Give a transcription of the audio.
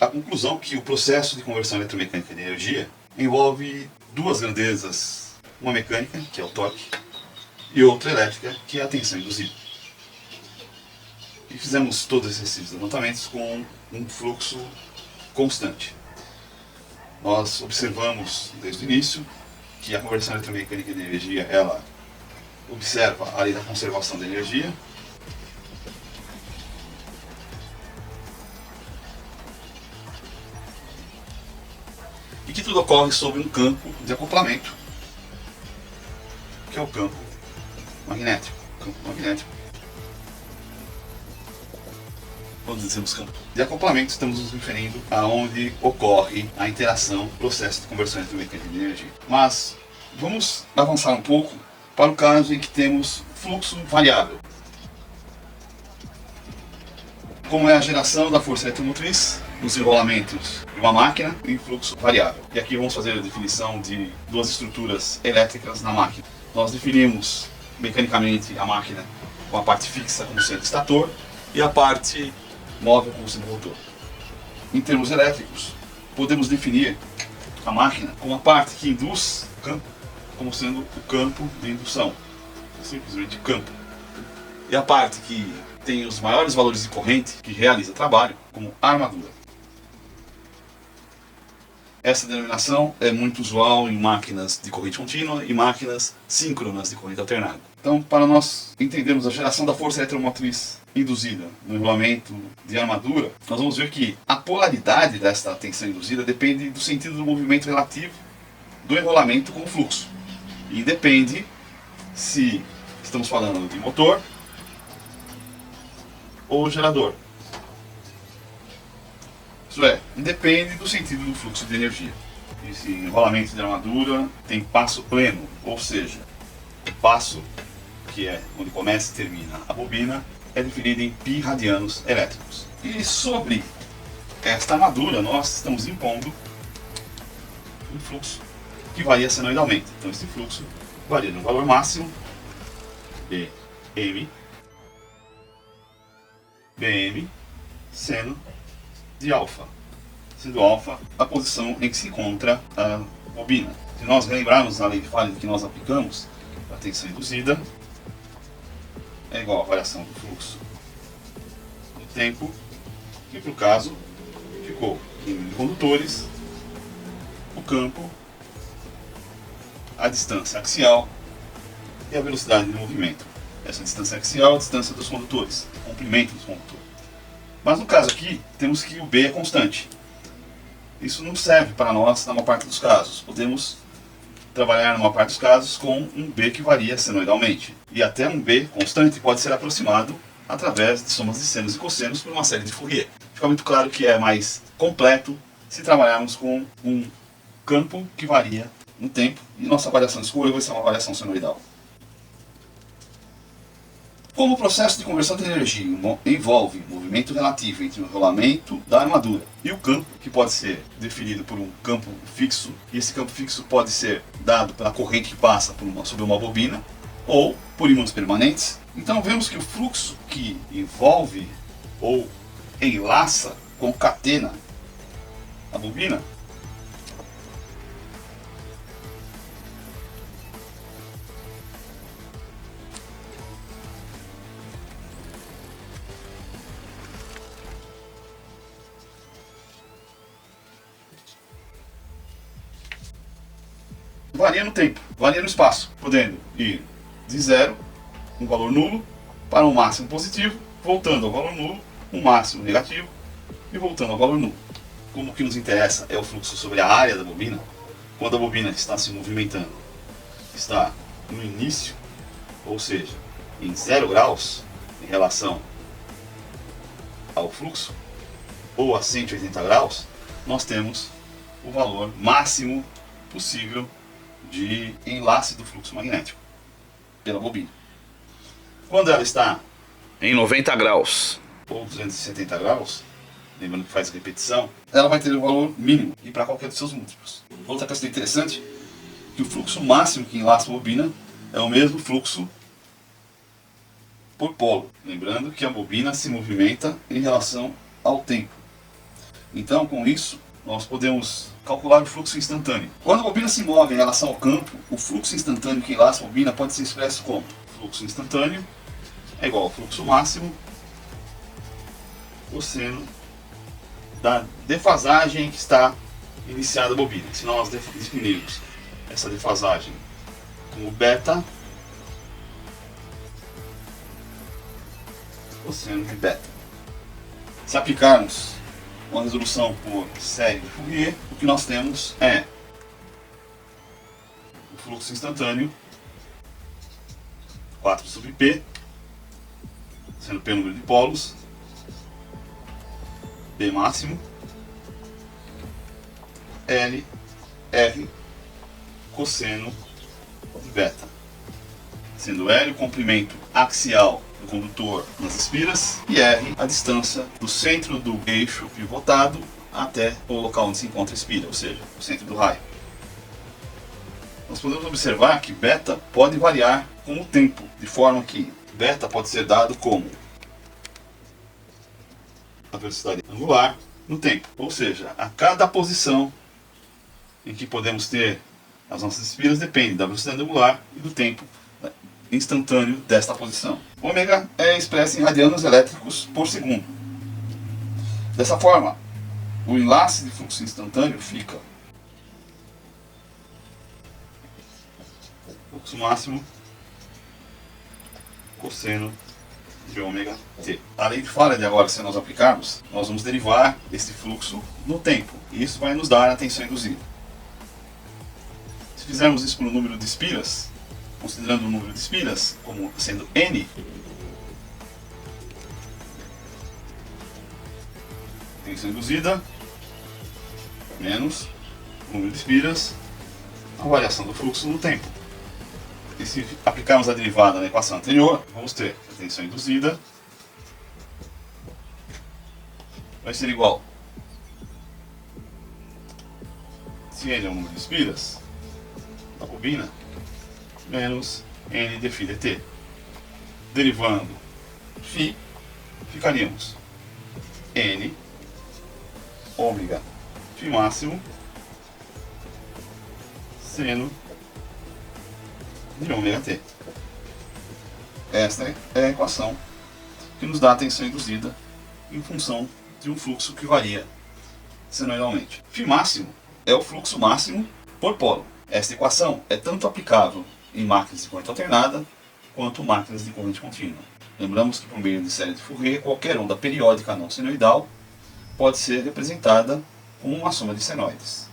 a conclusão que o processo de conversão eletromecânica de energia envolve duas grandezas, uma mecânica, que é o torque, e outra elétrica, que é a tensão induzida. E fizemos todos esses levantamentos com um fluxo constante. Nós observamos desde o início que a conversão eletromecânica de energia, ela observa a lei da conservação da energia, e que tudo ocorre sob um campo de acoplamento, que é o campo magnético. Quando dizemos campo de acoplamento, estamos nos referindo a onde ocorre a interação, processo de conversão eletromecânica de energia. Mas vamos avançar um pouco para o caso em que temos fluxo variável, como é a geração da força eletromotriz nos enrolamentos de uma máquina em fluxo variável. E aqui vamos fazer a definição de duas estruturas elétricas na máquina. Nós definimos mecanicamente a máquina com a parte fixa como sendo estator e a parte móvel como sendo rotor. Em termos elétricos, podemos definir a máquina com a parte que induz o campo como sendo o campo de indução, simplesmente campo. E a parte que tem os maiores valores de corrente, que realiza trabalho, como armadura. Essa denominação é muito usual em máquinas de corrente contínua e máquinas síncronas de corrente alternada. Então, para nós entendermos a geração da força eletromotriz induzida no enrolamento de armadura, nós vamos ver que a polaridade desta tensão induzida depende do sentido do movimento relativo do enrolamento com o fluxo. E depende se estamos falando de motor ou gerador. Isso é, independe do sentido do fluxo de energia. Esse enrolamento de armadura tem passo pleno, ou seja, o passo, que é onde começa e termina a bobina, é definido em π radianos elétricos. E sobre esta armadura nós estamos impondo um fluxo que varia senoidalmente. Então esse fluxo varia no valor máximo, Bm, seno de alfa, sendo alfa a posição em que se encontra a bobina. Se nós lembrarmos a lei de Faraday que nós aplicamos, a tensão induzida é igual à variação do fluxo do tempo, que para o caso ficou em número de condutores, o campo, a distância axial e a velocidade de movimento. Essa distância axial é a distância dos condutores, o comprimento dos condutores. Mas no caso aqui, temos que o B é constante. Isso não serve para nós na maior parte dos casos. Podemos trabalhar na maior parte dos casos com um B que varia senoidalmente. E até um B constante pode ser aproximado através de somas de senos e cossenos por uma série de Fourier. Fica muito claro que é mais completo se trabalharmos com um campo que varia no tempo e nossa variação de escolha vai ser uma variação senoidal. Como o processo de conversão de energia envolve movimento relativo entre o enrolamento da armadura e o campo, que pode ser definido por um campo fixo, e esse campo fixo pode ser dado pela corrente que passa sobre uma bobina ou por ímãs permanentes, então vemos que o fluxo que envolve ou enlaça, concatena a bobina, varia no tempo, varia no espaço, podendo ir de zero, um valor nulo, para um máximo positivo, voltando ao valor nulo, um máximo negativo e voltando ao valor nulo. Como o que nos interessa é o fluxo sobre a área da bobina, quando a bobina está se movimentando, está no início, ou seja, em 0 graus em relação ao fluxo, ou a 180 graus, nós temos o valor máximo possível de enlace do fluxo magnético pela bobina. Quando ela está em 90 graus ou 270 graus, lembrando que faz repetição, ela vai ter o valor mínimo e para qualquer dos seus múltiplos. Outra questão interessante é que o fluxo máximo que enlaça a bobina é o mesmo fluxo por polo. Lembrando que a bobina se movimenta em relação ao tempo. Então, com isso, nós podemos calcular o fluxo instantâneo. Quando a bobina se move em relação ao campo, o fluxo instantâneo que enlaça a bobina pode ser expresso como fluxo instantâneo é igual ao fluxo máximo cosseno da defasagem que está iniciada a bobina. Se nós definirmos essa defasagem como beta, cosseno de beta. Se aplicarmos uma resolução por série de Fourier, o que nós temos é o fluxo instantâneo 4 sobre P, sendo P o número de polos, P máximo, L, R, cosseno de beta, sendo L o comprimento axial do condutor nas espiras e R a distância do centro do eixo pivotado até o local onde se encontra a espira, ou seja, o centro do raio. Nós podemos observar que beta pode variar com o tempo, de forma que beta pode ser dado como a velocidade angular no tempo, ou seja, a cada posição em que podemos ter as nossas espiras depende da velocidade angular e do tempo instantâneo desta posição. Ômega é expresso em radianos elétricos por segundo. Dessa forma, o enlace de fluxo instantâneo fica fluxo máximo cosseno de ômega t. A lei de Faraday, agora, se nós aplicarmos, nós vamos derivar esse fluxo no tempo. E isso vai nos dar a tensão induzida. Se fizermos isso para o número de espiras, considerando o número de espiras como sendo n, tensão induzida menos o número de espiras, a variação do fluxo no tempo. E se aplicarmos a derivada na equação anterior, vamos ter a tensão induzida vai ser igual, se n é o número de espiras da bobina, menos n de φ dt. Derivando φ, ficaríamos n ômega φ máximo seno de ômega t. Esta é a equação que nos dá a tensão induzida em função de um fluxo que varia senoidalmente. Φ máximo é o fluxo máximo por polo. Esta equação é tanto aplicável em máquinas de corrente alternada quanto máquinas de corrente contínua. Lembramos que por meio de série de Fourier, qualquer onda periódica não senoidal pode ser representada como uma soma de senoides.